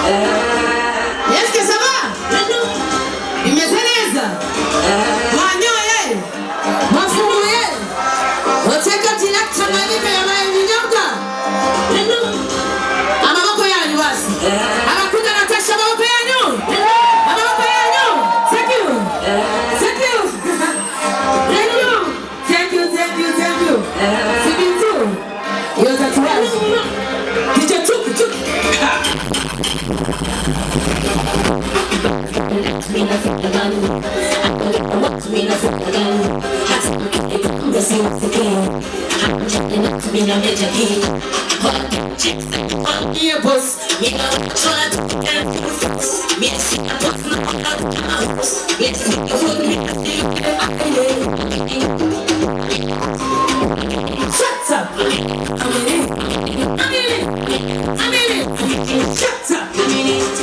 Est-ce que ça va? Imeteleza. Wanyoye. Mafunguye. Oteka dilekta malika ya mainyoka. Amaboko yanyu basi. Abakuja Natasha amaboko yanyu. Amaboko yanyu. Thank you. Thank you. Thank you. Thank you, thank you, thank you. Sibitu. Yoza tuwazi. Dije chuki chuki. Yeah, boss. You know I'm trying to get me to see a boss, no, I'm not in my house. Let's see the food, me to see shut up! I'm in it! Shut up! I'm in it!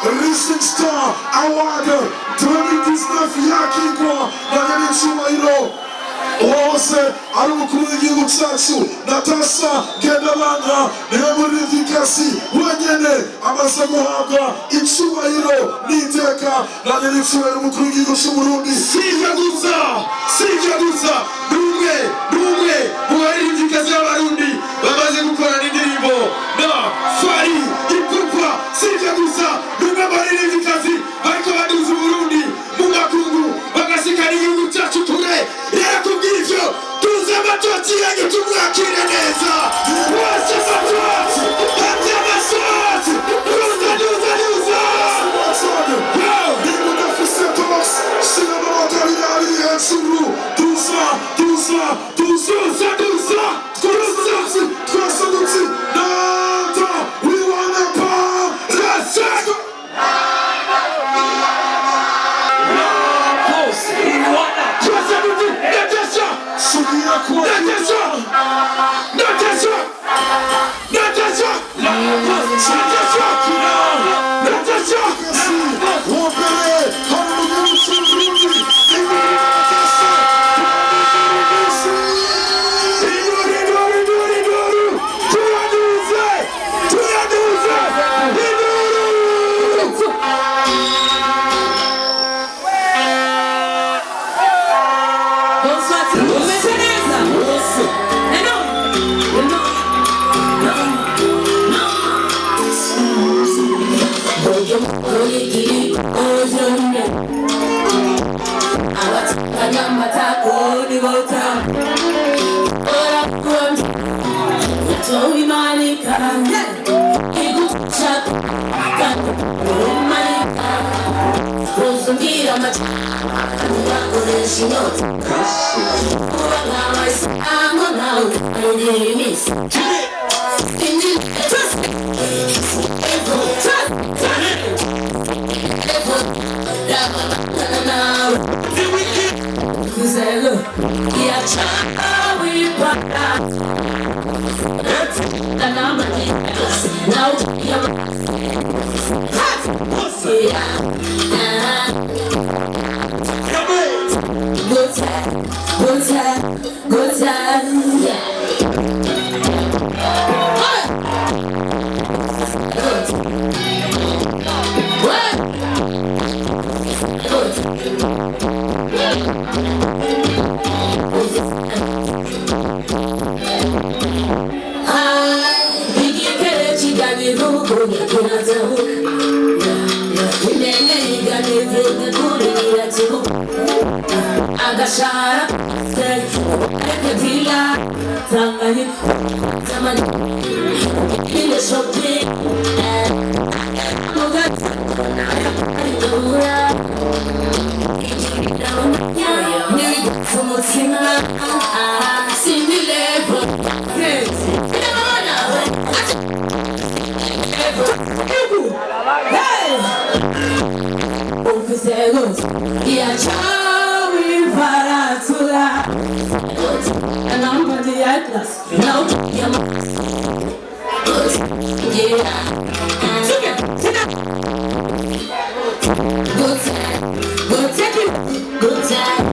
Rising Star Award 2019 yakigwa na nyamicyubahiro wose ari umukuru w'igihugu cyacu Natasha Gendalanga niwe muririmbyikazi wenyene amaze guhabwa icyubahiro n'iteka na nyamicyubahiro umukuru w'igihugu cy'u Burundi. Sivyo gusa numwe mu baririmbyikazi b'abarundi bamaze gukorana indirimbo na Fari Ipupa. Sivyo gusa numwe mu baririmbyikazi bariko baduza Burundi mu makungu bagashikana igihugu cyacu kure. Yakubwivyo tuze amatoti yanyu tumwakire neza. Wase amatoti hati amasoti duza Nimu nafise Thomas sinema watariyari hensuru duza Good time, yeah. Agashara, Ekadila, Tamani, Tamani, in the shopping, and I'm on the Atlas. No, good time, good time, good time.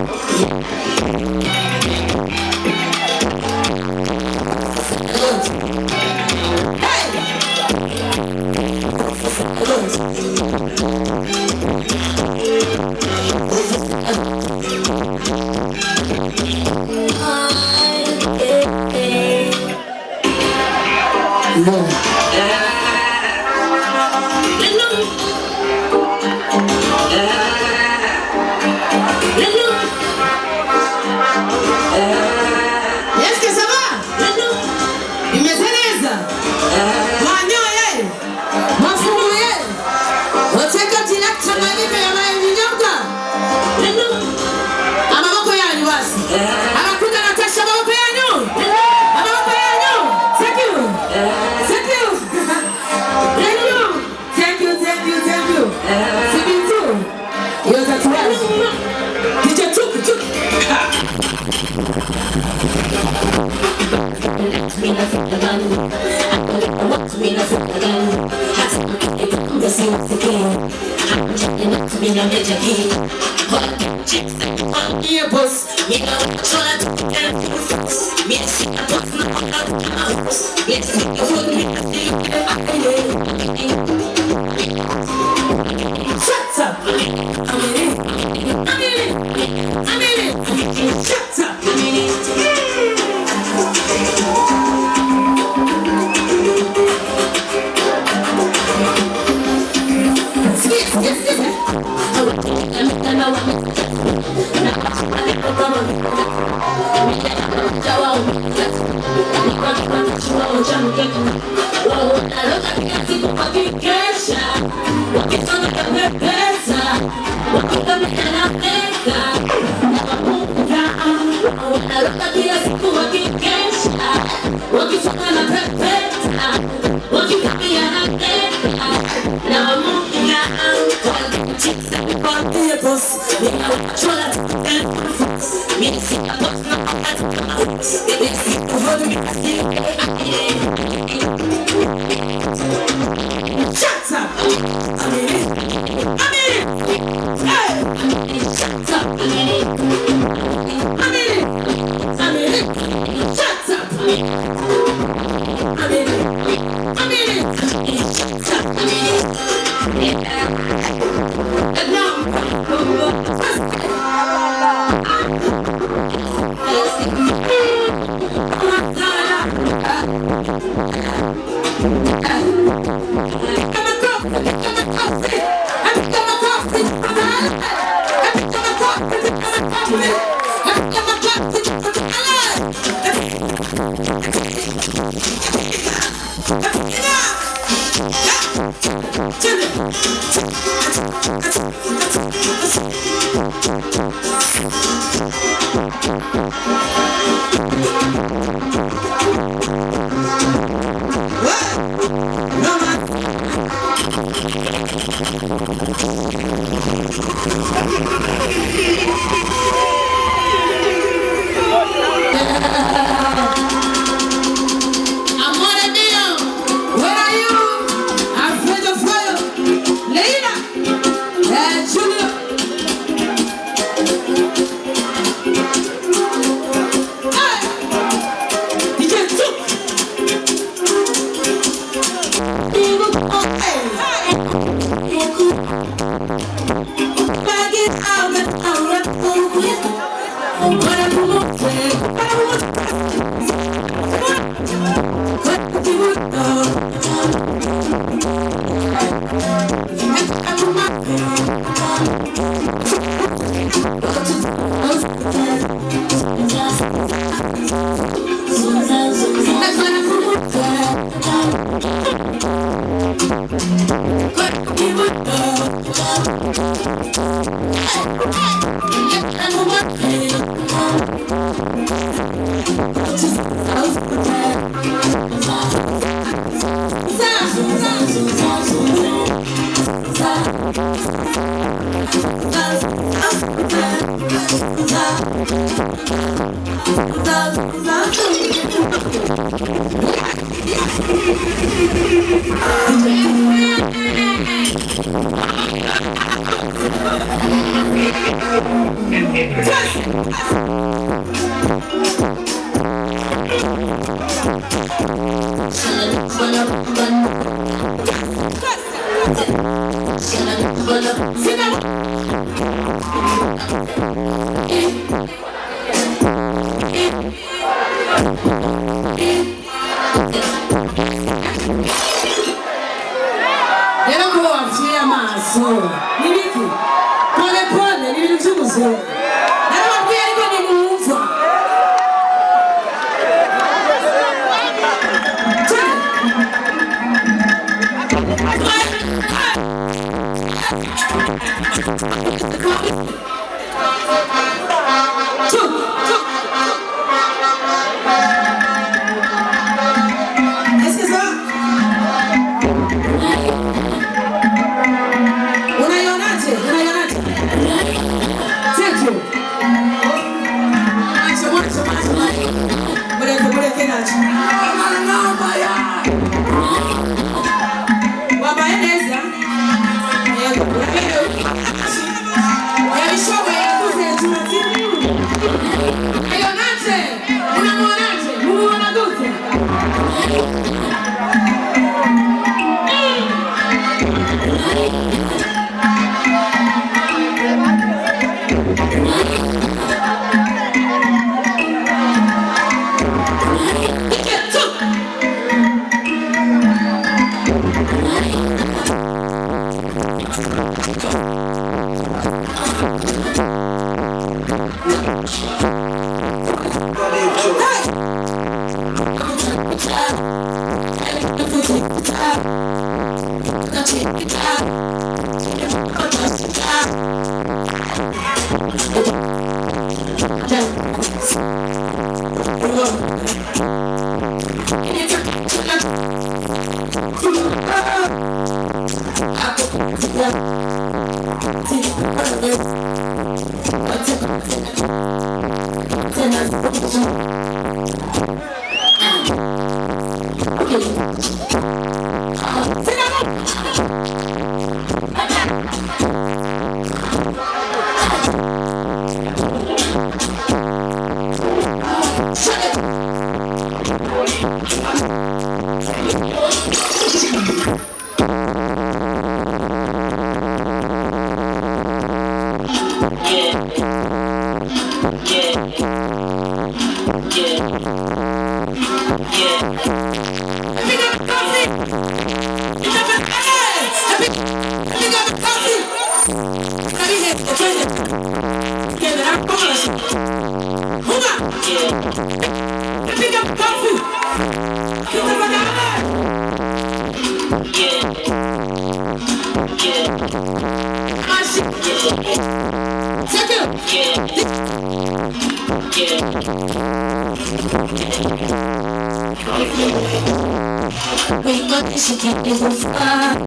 Wait, but she can't get so far.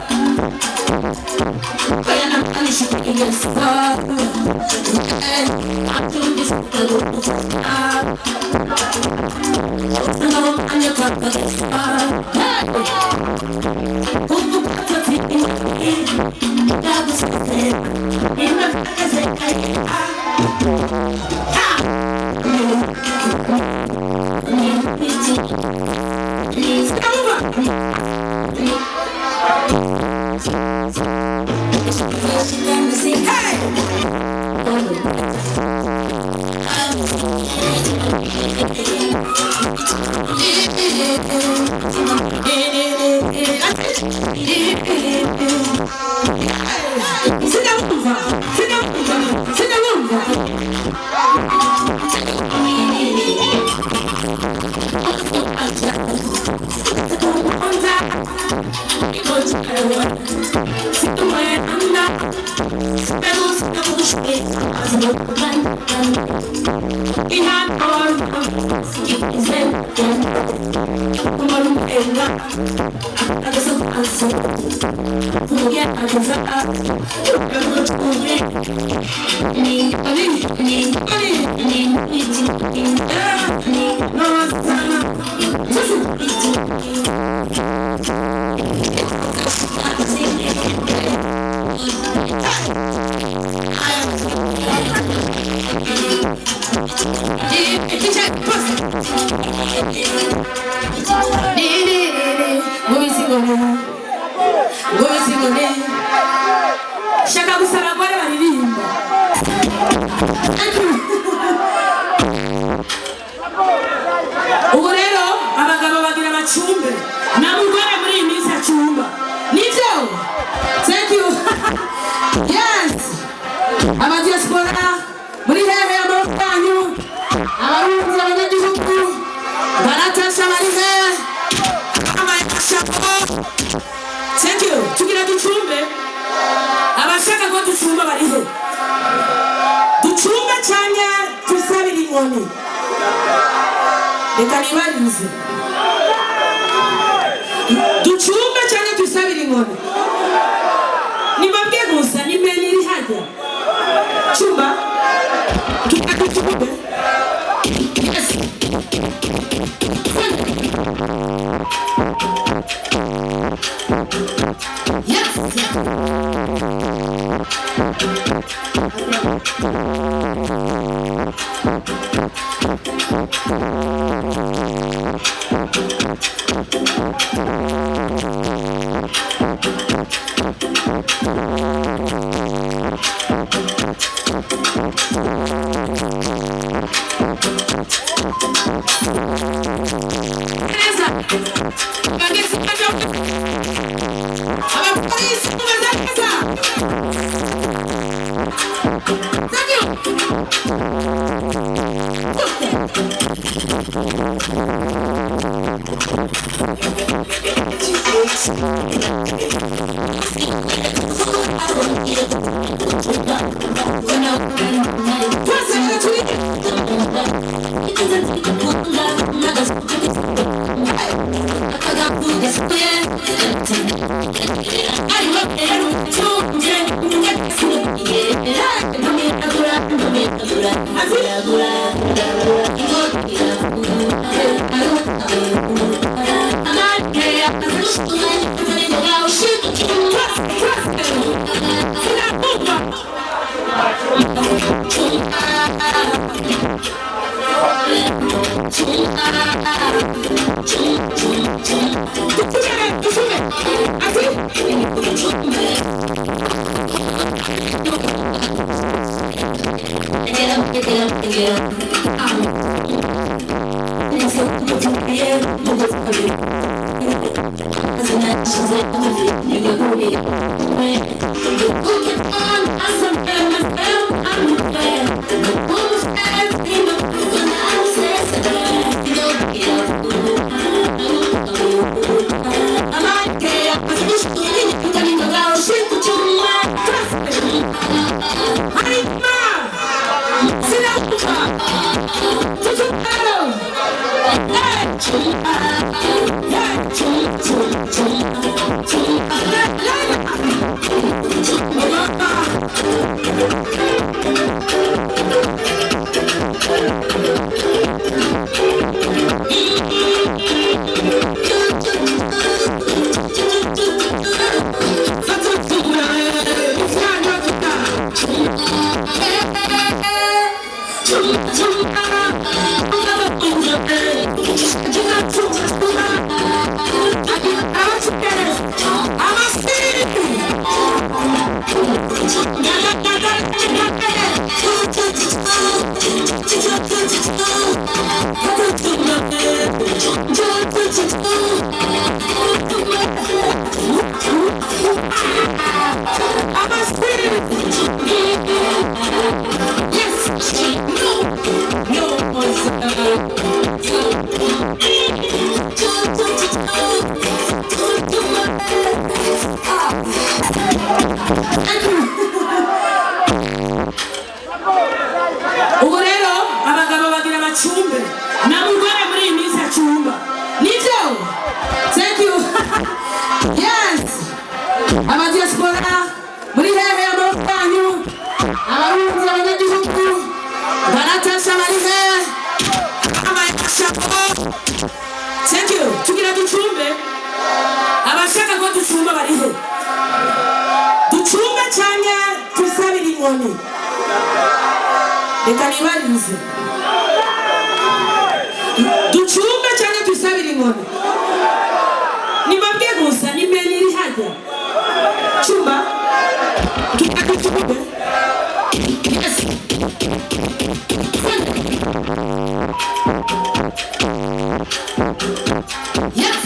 But I'm not she can't get so far. I'm doing this with the little far. No, I'm your papa this far. Who put the thing in me? That was something. In the back as Shaka gusaba gore baririmba. Ubu rero abagabo bagira bacumbe na mugore muri iyi minsi acumba. Nivyo? Thank you. Yes. Abadiaspora muri hehe y'amafanyu. Abarundi abanyagihugu baratasha bari hehe. Thank you. Tugira ducumbe. Abashaka ko ducumba bari he? Ducumba cyane tusabira inkoni. Reka nibarize. Ducumba cyane tusabira inkoni. Nibabwiye gusa nimeni iri hajya. Chumba. Tukaducumbe. Yes. Yes. Hey! ubu rero abagabo bagira amacumbi na mugore muri iyi minsi acumba nibyo. Thank you. Yes, abadiaspora muri hehe amaboko yanyu, abarundi abanyagihugu baratasha bari hehe amayashako. Thank you. Tugira ducumbe, abashaka ko ducumba bari he? Ducumbe cyane tusabira inkoni. Reka nibarize, ducumbe cyane tusabira inkoni. Nibabwe gusa nimeni iri hajya chumba tukaducumbe. Yes. Yes.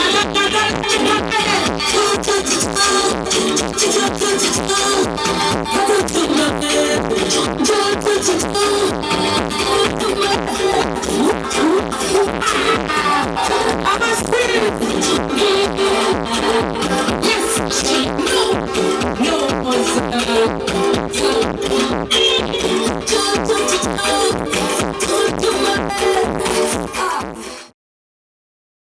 I'm a